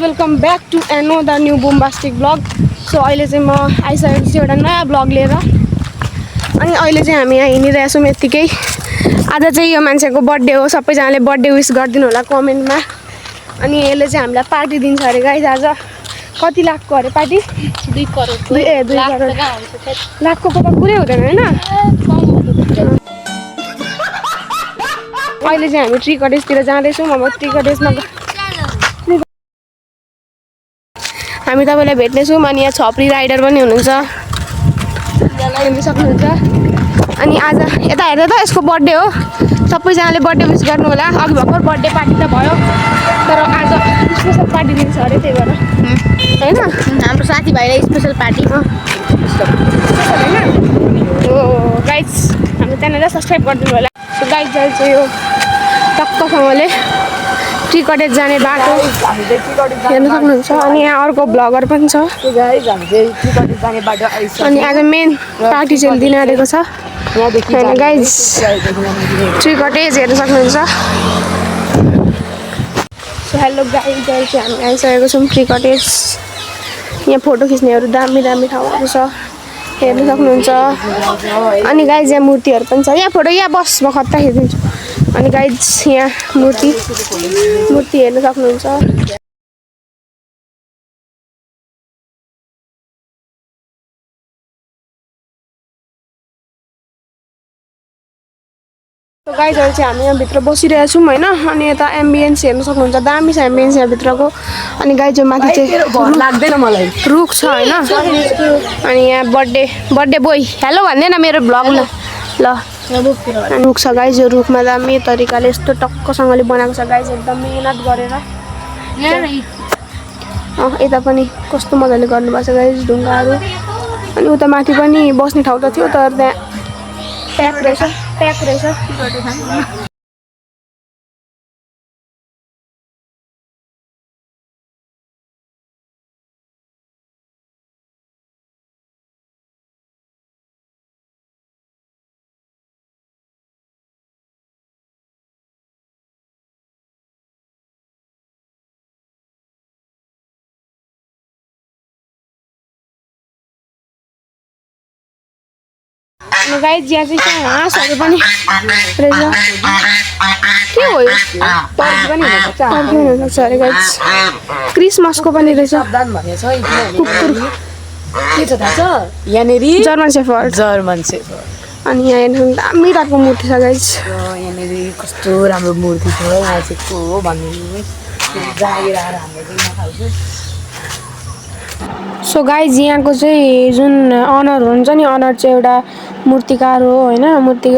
Welcome back to another new bombastic blog. So अहिले चाहिँ म आइसकेको छु एउटा नयाँ ब्लग लिएर। अनि अहिले चाहिँ हामी यहाँ हिँडिरहेछौँ यत्तिकै। आज चाहिँ यो मान्छेको बर्थडे हो, सबैजनाले बर्थडे विस गरिदिनु होला कमेन्टमा। अनि यसले चाहिँ हामीलाई पार्टी दिन्छ अरे गाइस। आज कति लाखको अरे पार्टी? 2 करोड। 2 करोड लाखको त पुरै हुँदैन होइन। अहिले चाहिँ हामी ट्री कटेजतिर जाँदैछौँ। अब ट्री कटेजमा हामी तपाईँलाई भेट्नेछौँ। अनि यहाँ छपरी राइडर पनि हुनुहुन्छ, हेर्न सक्नुहुन्छ। अनि आज यता हेर्दा त यसको बर्थडे हो, सबैजनाले बर्थडे विस गर्नु होला। अघि भर्खर बर्थडे पार्टी त भयो, तर आज स्पेसल पार्टी दिन्छ अरे, त्यही भएर होइन हाम्रो साथीभाइलाई स्पेसल पार्टी होइन। हो गाइज, हाम्रो च्यानललाई सब्सक्राइब गरिदिनु होला। सो गाइज चाहिँ यो टक्कसँगले ट्री कटेज जाने बाटो हेर्न सक्नुहुन्छ। अनि यहाँ अर्को ब्लगर पनि छ। अनि आज मेन पार्टी चाहिँ दिन आएको छ होइन गाइज। ट्री कटेज हेर्न सक्नुहुन्छ। सो हेलो गाइज, चाहिँ हामी आइसकेको छौँ ट्री कटेज। यहाँ फोटो खिच्नेहरू दामी दामी ठाउँहरू छ, हेर्न सक्नुहुन्छ। अनि गाइज यहाँ मूर्तिहरू पनि छ। यहाँ फोटो यहाँ बस म खत्ता खिचिदिन्छु। अनि गाइज यहाँ मूर्ति हेर्न सक्नुहुन्छ। गाइजहरू चाहिँ हामी यहाँभित्र बसिरहेछौँ होइन। अनि यता एम्बियन्स हेर्न सक्नुहुन्छ, दामी छ एम्बियन्स यहाँभित्रको। अनि गाइजहरू माथि चाहिँ लाग्दैन मलाई, रुख छ होइन। अनि यहाँ बर्थडे बोय हेलो भन्ने न मेरो ब्लग ल रुख छ गाइज। यो रुखमा दामी तरिकाले यस्तो टक्कसँगले बनाएको छ गाइज, एकदम मेहनत गरेर। यता पनि कस्तो मजाले गर्नुभएको छ गाइज ढुङ्गाहरू। अनि उता माथि पनि बस्ने ठाउँ त थियो, तर त्यहाँ प्याक रहेछ। गाइज यहाँ चाहिँ हाँसहरू पनि रहेछ। के हो यो? टर्की पनि हुनसक्छ अरे गाइज। क्रिसमसको पनि रहेछ कुकुर। के छ थाहा छ? यहाँनिर जर्मन सेफर्ड। अनि यहाँ हेर्नु दामी टाइपको मूर्ति छ गाइज। यहाँनिर कस्तो राम्रो मूर्ति छ। यहाँ चाहिँ को हो भन्ने जागिर आएर हामीले दिन खाल्छु। सो गाइज यहाँको चाहिँ जुन अनर हुन्छ नि, अनर चाहिँ एउटा मूर्तिकार हो होइन। मूर्ति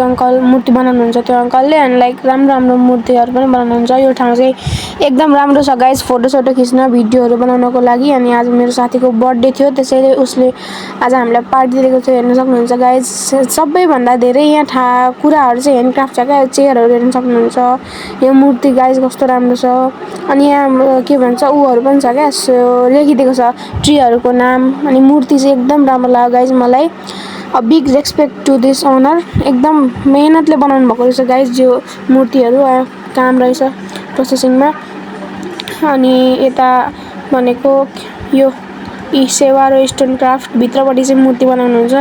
बनाउनुहुन्छ त्यो अङ्कलले। अनि लाइक राम्रो मूर्तिहरू पनि बनाउनुहुन्छ। यो ठाउँ चाहिँ एकदम राम्रो छ गाइज, फोटोसोटो खिच्न भिडियोहरू बनाउनको लागि। अनि आज मेरो साथीको बर्थडे थियो, त्यसैले उसले आज हामीलाई पार्टी दिएको थियो, हेर्न सक्नुहुन्छ गाइज। सबैभन्दा धेरै यहाँ कुराहरू चाहिँ ह्यान्डक्राफ्ट छ क्या। चेयरहरू हेर्न सक्नुहुन्छ। यो मूर्ति गाइज कस्तो राम्रो छ। अनि यहाँ के भन्छ ऊहरू पनि छ क्या, लेखिदिएको छ ट्रीहरूको नाम। अनि मूर्ति चाहिँ एकदम राम्रो लाग्यो गाइज मलाई। A big respect to this owner. एकदम मेहनतले बनाउनु भएको रहेछ गाइज यो मूर्तिहरू, काम रहेछ प्रोसेसिङमा। अनि यता भनेको यो सेवा र स्टोन क्राफ्ट भित्रपट्टि चाहिँ मूर्ति बनाउनुहुन्छ।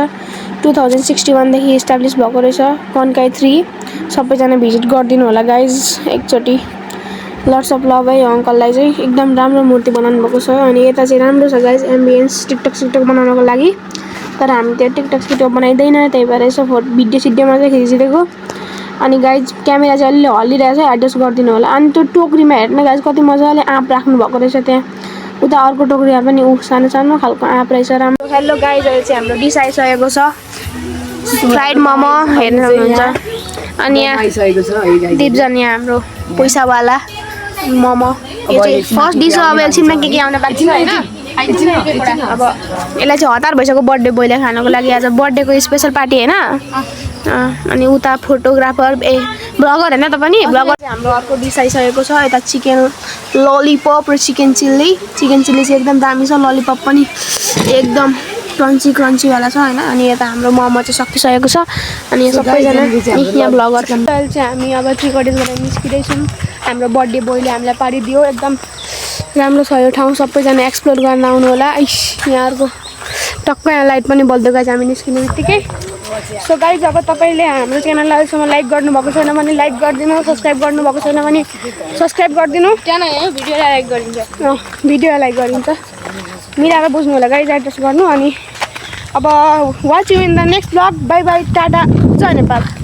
2061देखि इस्टाब्लिस भएको रहेछ कन्काई 3। सबैजना भिजिट गरिदिनु होला गाइज एकचोटि। लट्स अफ लभ है अङ्कललाई चाहिँ, एकदम राम्रो मूर्ति बनाउनु भएको छ। अनि यता चाहिँ राम्रो छ गाइज एम्बियन्स टिकटक बनाउनको लागि। तर हामी त्यो टिकटक बनाइँदैन, त्यही भएर यसो भिडियोमा चाहिँ खिचिदिएको। अनि गाइज क्यामेरा चाहिँ अलिअलि हल्लिरहेको छ, एडजस्ट गरिदिनु होला। अनि त्यो टोकरीमा हेर्न गाइज कति मजाले आँप राख्नु भएको रहेछ त्यहाँ। उता अर्को टोकरीमा पनि सानो खालको आँप रहेछ राम्रो। हेलो गाइज, अहिले चाहिँ हाम्रो डिस आइसकेको छ, फ्राइड मोमो हेर्न सक्नुहुन्छ। अनि यहाँ दिपजन यहाँ हाम्रो पैसावाला मोमो। यो चाहिँ फर्स्ट डिस हो। अब एकछिनमा के आउन बाँकी छ होइन। अब यसलाई चाहिँ हतार भइसक्यो बर्थडे बोयलाई खानको लागि। आज बर्थडेको स्पेसल पार्टी होइन। अनि उता फोटोग्राफर ब्लगर होइन त पनि ब्लगर। हाम्रो अर्को डिस आइसकेको छ। यता चिकन ललिपप र चिकन चिल्ली चाहिँ एकदम दामी छ। ललिपप पनि एकदम क्रन्चीवाला छ होइन। अनि यता हाम्रो मोमो चाहिँ सकिसकेको छ। अनि यहाँ सबैजना यहाँ ब्लगर। अहिले चाहिँ हामी अब ट्री कटेजबाट निस्किँदैछौँ। हाम्रो बर्थडे बोयले हामीलाई पारिदियो एकदम राम्रो छ यो ठाउँ सबैजना एक्सप्लोर गर्न आउनु होला यहाँको टक्क यहाँ लाइट पनि बल्दै गएछ हामी निस्किने बित्तिकै सो गाइज अब तपाईँले हाम्रो च्यानललाई अहिलेसम्म लाइक गर्नुभएको छैन भने लाइक गरिदिनु सब्सक्राइब गर्नुभएको छैन भने सब्सक्राइब गरिदिनु त्यहाँ भिडियोलाई लाइक गरिन्छ भिडियोलाई लाइक गरिन्छ मिलाएर बुझ्नु होला गाइज एड्रेस गर्नु अनि अब watch you in the next blog bye bye ta-ta जय नेपाल